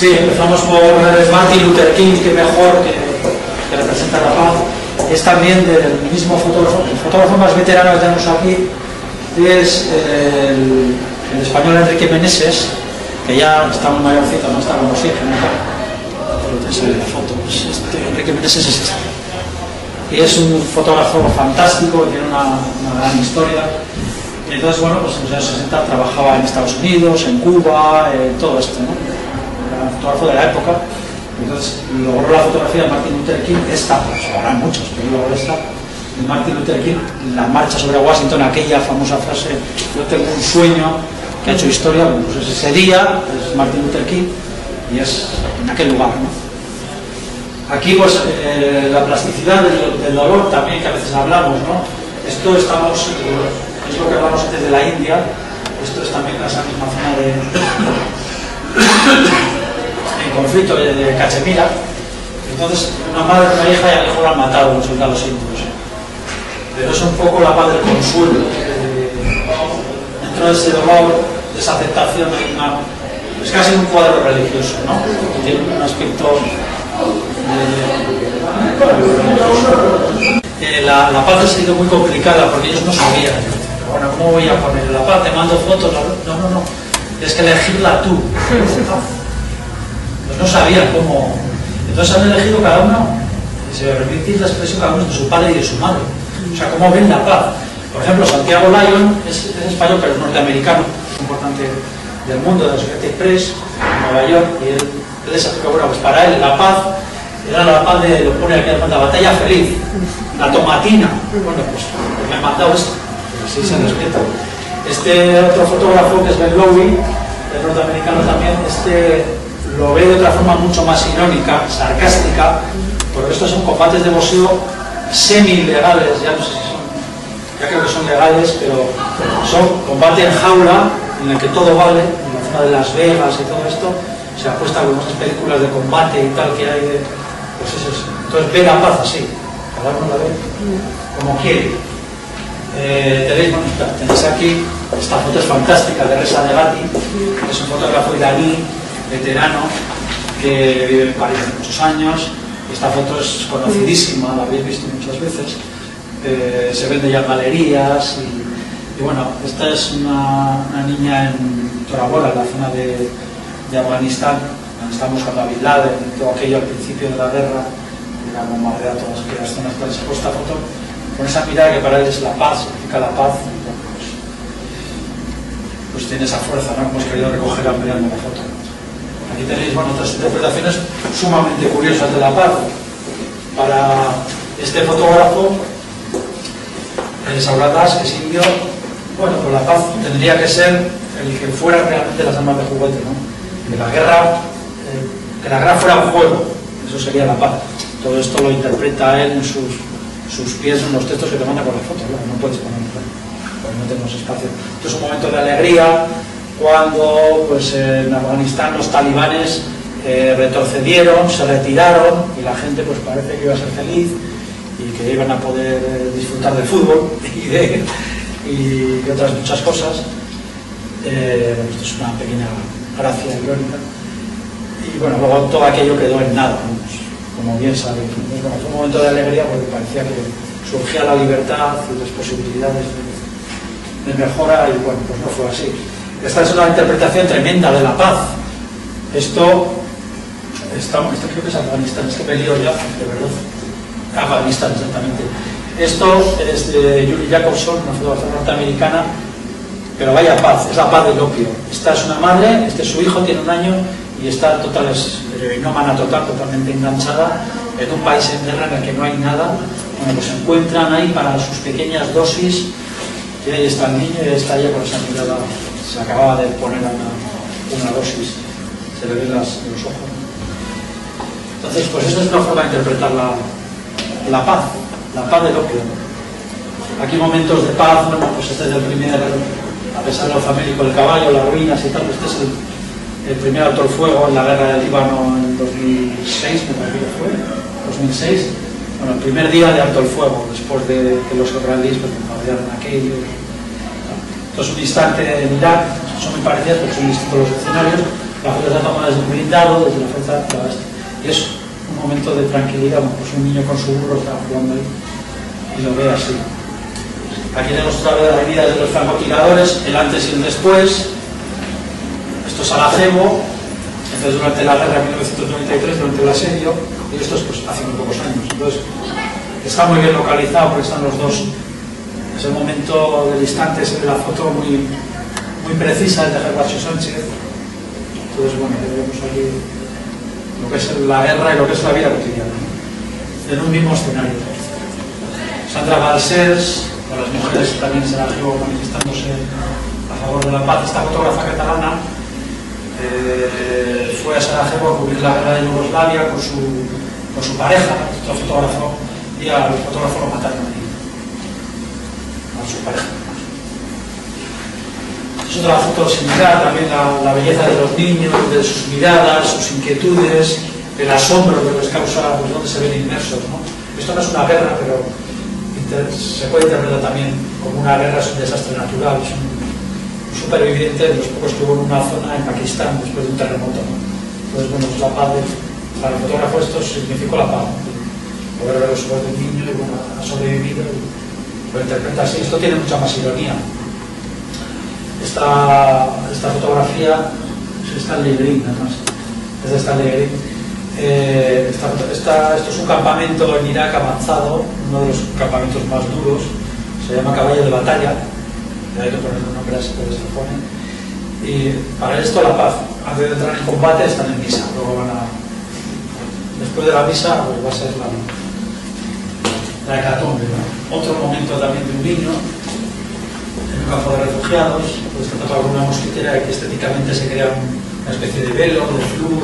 Sí, empezamos por Martin Luther King, que mejor, que representa la paz. Es también del mismo fotógrafo. El fotógrafo más veterano que tenemos aquí es el español Enrique Meneses, que ya está muy mayorcito, no está como oxígeno. La foto, pues Enrique Meneses es este. Y es un fotógrafo fantástico, tiene una gran historia. Y entonces, bueno, pues en los años 60 trabajaba en Estados Unidos, en Cuba, todo esto, ¿no? Era un fotógrafo de la época. Entonces logró la fotografía de Martin Luther King, esta, pues habrá muchos, pero logró esta, de Martin Luther King, la marcha sobre Washington, aquella famosa frase, yo tengo un sueño, que ha hecho historia. Bueno, pues es ese día, es Martin Luther King, y es en aquel lugar, ¿no? Aquí, pues, la plasticidad del dolor también, que a veces hablamos, ¿no? Esto estamos, es lo que hablamos antes de la India, esto es también esa misma zona de conflicto de Cachemira. Entonces, una madre y una hija y a lo mejor han matado a los soldados indios. Pero es un poco la paz del consuelo. Dentro de ese dolor, de esa aceptación, es casi un cuadro religioso, ¿no? Tiene un aspecto la paz ha sido muy complicada porque ellos no sabían. Bueno, ¿cómo voy a poner la paz? Te mando fotos. No. Tienes que elegirla tú. Pues no sabían cómo. Entonces han elegido cada uno, si me permitís la expresión, cada uno de su padre y de su madre. O sea, cómo ven la paz. Por ejemplo, Santiago Lyon es español, pero es norteamericano, es importante del mundo, de la Associated Press, en Nueva York, y él les explica, bueno, pues para él la paz era la paz de, lo pone aquí, la batalla feliz, la tomatina. Bueno, pues me han mandado esto, así se respeta. Este otro fotógrafo, que es Ben Lowy, el norteamericano también, lo ve de otra forma mucho más irónica, sarcástica, porque estos son combates de boxeo semi-legales, ya no sé si son, ya creo que son legales, pero son combate en jaula, en el que todo vale, en la zona de Las Vegas y todo esto, se apuesta con esas películas de combate y tal que hay, pues eso es. Entonces ve la paz así, cada uno la ve como quiere. Tenéis aquí, esta foto es fantástica, de Reza Negati, que es un fotógrafo iraní, veterano, que vive en París hace muchos años. Esta foto es conocidísima, la habéis visto muchas veces, se vende ya en galerías y bueno, esta es una niña en Tora-Bora, en la zona de Afganistán, donde estamos buscando a Bin Laden y todo aquello al principio de la guerra, era bombardear todas aquellas zonas. Entonces se esta foto con esa mirada que para él es la paz, significa la paz, pues tiene esa fuerza, ¿no? Hemos querido recoger ampliando la foto. Aquí tenéis, bueno, otras interpretaciones sumamente curiosas de la paz. Para este fotógrafo, el Sauradas, que es indio, bueno, pues la paz tendría que ser el que fuera realmente las armas de juguete, ¿no? Que la guerra fuera un juego, eso sería la paz. Todo esto lo interpreta él en sus pies, en los textos que te manda con la foto, no puedes ponerlo, porque no tenemos espacio. Esto es un momento de alegría, cuando pues, en Afganistán los talibanes retrocedieron, se retiraron y la gente pues parece que iba a ser feliz y que iban a poder disfrutar del fútbol y otras muchas cosas. Esto es una pequeña gracia irónica. Y bueno, luego todo aquello quedó en nada, como bien sabéis. Entonces, bueno, fue un momento de alegría porque parecía que surgía la libertad y las posibilidades de mejora y bueno, pues no fue así. Esta es una interpretación tremenda de la paz. Esto creo que es Afganistán, es que me lío ya, de verdad. Afganistán, exactamente. Esto es de Julie Jacobson, una fotógrafa norteamericana, pero vaya paz, es la paz del opio. Esta es una madre, este es su hijo, tiene 1 año y está total, es heroinómana total, totalmente enganchada en un país en guerra en el que no hay nada. Bueno, pues se encuentran ahí para sus pequeñas dosis y ahí está el niño y está ella con esa mirada. Se acababa de poner una dosis, se le ven los ojos. Entonces, pues esa es una forma de interpretar la paz del opio. Aquí momentos de paz, bueno, pues este es el primer, a pesar de lo famélico del caballo, las ruinas y tal, este es el primer alto el fuego en la guerra del Líbano en 2006, me parece que fue, 2006. Bueno, el primer día de alto el fuego, después de que los israelíes bombardearon aquello. Esto es un instante en Irak, son muy parecidas porque son distintos los escenarios, La foto se toma desde un blindado, desde la fuerza, y es un momento de tranquilidad. Pues un niño con su burro está jugando ahí y lo ve así. Aquí tenemos otra vez la vida de los francotiradores, el antes y el después. Esto es Sarajevo, entonces durante la guerra de 1993, durante el asedio, y esto es pues, hace muy pocos años. Entonces está muy bien localizado porque están los dos. Es el momento del instante, se ve la foto muy precisa de Gervasio Sánchez. Entonces, bueno, vemos aquí lo que es la guerra y lo que es la vida cotidiana, en un mismo escenario. Sandra Balsers, con las mujeres también en Sarajevo manifestándose a favor de la paz. Esta fotógrafa catalana fue a Sarajevo a cubrir la guerra de Yugoslavia con su pareja, otro fotógrafo, y al fotógrafo lo mataron allí, a su pareja. Es otra foto similar, también la belleza de los niños, de sus miradas, sus inquietudes, el asombro que les causa, pues, donde se ven inmersos, ¿no? Esto no es una guerra, pero se puede interpretar también como una guerra, es un desastre natural, es un superviviente de los pocos que hubo en una zona en Pakistán después de un terremoto, ¿no? Entonces, bueno, es la paz para el fotógrafo esto significó la paz, ¿no? Poder ver los ojos de un niño y bueno, ha sobrevivido y lo interpreta así. Esto tiene mucha más ironía. Esta fotografía es de Stanley Green, además, es de Stanley Green. Esto es un campamento en Irak avanzado, uno de los campamentos más duros, se llama Caballo de Batalla, hay que poner un nombre así, pero se lo pone. Y para esto la paz, antes de entrar en combate están en misa, luego después de la misa pues va a ser la hecatombe, ¿no? Otro momento también de un niño en un campo de refugiados, pues está tapado con una mosquitera y que estéticamente se crea una especie de velo, de flu,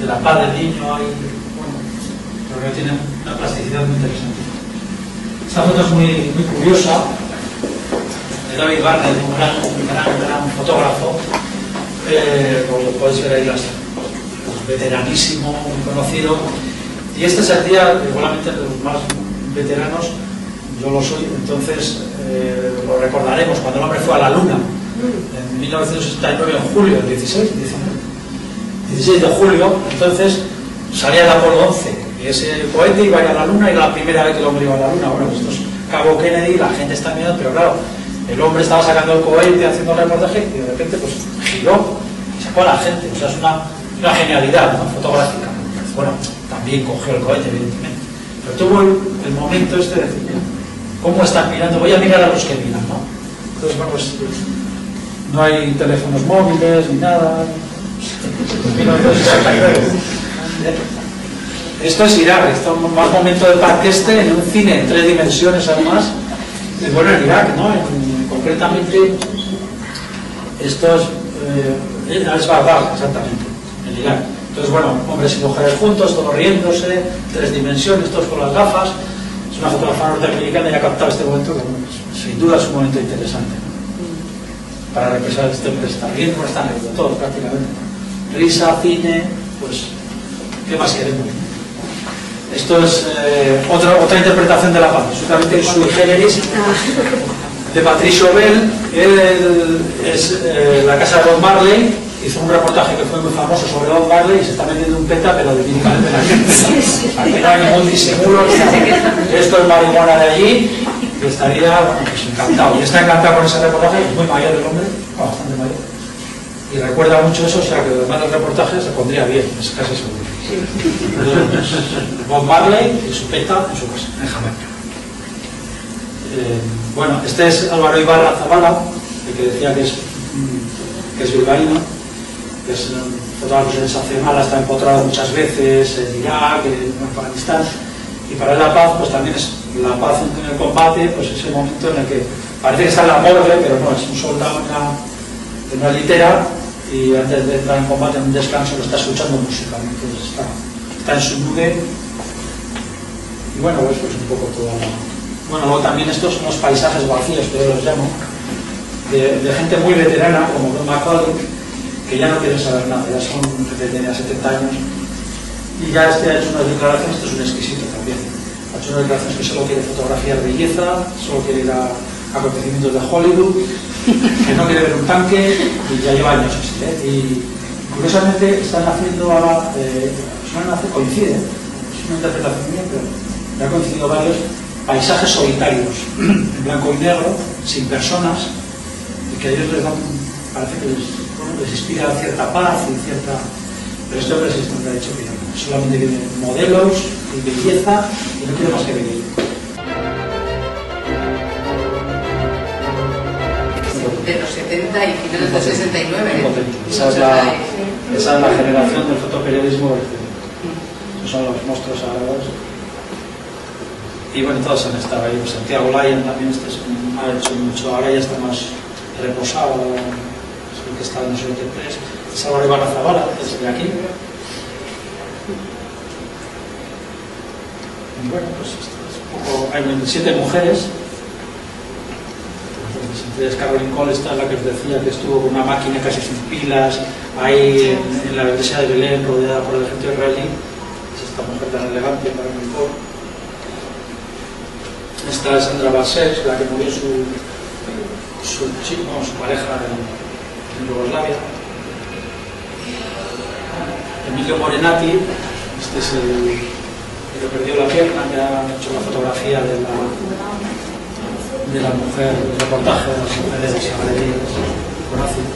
de la paz del niño. Hay, bueno, creo que tiene una plasticidad muy interesante. Esta foto es muy curiosa, de David Barnett, un gran fotógrafo. Como podéis ver ahí, veteranísimo, muy conocido. Y este es el día, igualmente de los más veteranos, yo lo soy, entonces lo recordaremos cuando el hombre fue a la Luna, en 1969, en julio, el 16 de julio, entonces salía el Apolo 11, y ese cohete iba a ir a la Luna, y era la primera vez que el hombre iba a la Luna. Bueno, esto es Cabo Kennedy, la gente está mirando, pero claro, el hombre estaba sacando el cohete, haciendo un reportaje, y de repente pues giró y sacó a la gente. O sea, es una genialidad, ¿no?, fotográfica. Bueno, también cogió el cohete, evidentemente, pero tuvo el momento este de decir, ¿cómo están mirando? Voy a mirar a los que miran, ¿no? Entonces, bueno, pues no hay teléfonos móviles ni nada. 1969. Esto es Irak, esto es más momento de paz que este, en un cine en 3 dimensiones además. Bueno, en Irak, ¿no? Concretamente, esto es Bagdad, exactamente, en Irak. Entonces, bueno, hombres y mujeres juntos, todos riéndose, 3 dimensiones, todos con las gafas. Es una fotógrafa norteamericana y ha captado este momento que, bueno, sin duda es un momento interesante, ¿no?, para represar este hombre. Está riendo, está riendo, todo prácticamente. Risa, cine, pues, ¿qué más queremos? Esto es otra interpretación de la paz, absolutamente sui generis, de Patricio Bell. Es la casa de Bob Marley. Hizo un reportaje que fue muy famoso sobre Bob Marley y se está metiendo un peta, pero definitivamente la gente. Aquí no hay ningún disimulo. Esto es marihuana de allí y estaría, bueno, pues encantado. Y está encantado con ese reportaje, es muy mayor el hombre, bastante mayor. Y recuerda mucho eso, o sea que además del reportaje se pondría bien, es casi seguro. Bob Marley y su peta en su casa, en Jamaica. Bueno, este es Álvaro Ibarra Zavala, el que decía que es bilbaíno, que es un fotógrafo sensacional, ha estado empotrado muchas veces en Irak, en Afganistán, y para él la paz pues también es la paz en el combate, pues ese momento en el que parece que está en la morgue, pero no, es un soldado en una litera, y antes de entrar en combate, en un descanso, lo está escuchando música, ¿no? Entonces está en su nube. Y bueno, pues un poco toda la... Bueno, luego también estos son los paisajes vacíos, que yo los llamo, de gente muy veterana, como Don Macaulay, que ya no quiere saber nada, ya son gente que tenía 70 años, y ya ha hecho unas declaraciones, esto es un exquisito también, ha hecho unas declaraciones que solo quiere fotografiar belleza, solo quiere ir a acontecimientos de Hollywood, que no quiere ver un tanque, y ya lleva años así, y Curiosamente están haciendo ahora, coincide, es una interpretación mía, pero ya han coincidido varios paisajes solitarios, en blanco y negro, sin personas, y que a ellos les dan, parece que les inspira cierta paz y cierta... Pero este hombre siempre ha dicho que solamente quiere modelos y belleza y no quiere más que vivir. De los 70 y finales del 69. Esa es la generación del fotoperiodismo. Esos son los monstruos sagrados. Y bueno, todos han estado ahí. Santiago Lyon también ha hecho mucho. Ahora ya está más reposado. Es el que está en los 83. Salvador Ibarra-Zavala, desde aquí. Y bueno, pues esto es un poco... Hay 27 mujeres. Entonces, Caroline Cole, esta es la que os decía, que estuvo con una máquina casi sin pilas, ahí en la iglesia de Belén, rodeada por el ejército israelí. Es esta mujer tan elegante, Caroline Cole. Esta es Sandra Balsers, la que murió su pareja en Yugoslavia. Emilio Morenati, este es el que perdió la pierna, que ha hecho la fotografía de la mujer, el reportaje de las mujeres israelíes con ácido.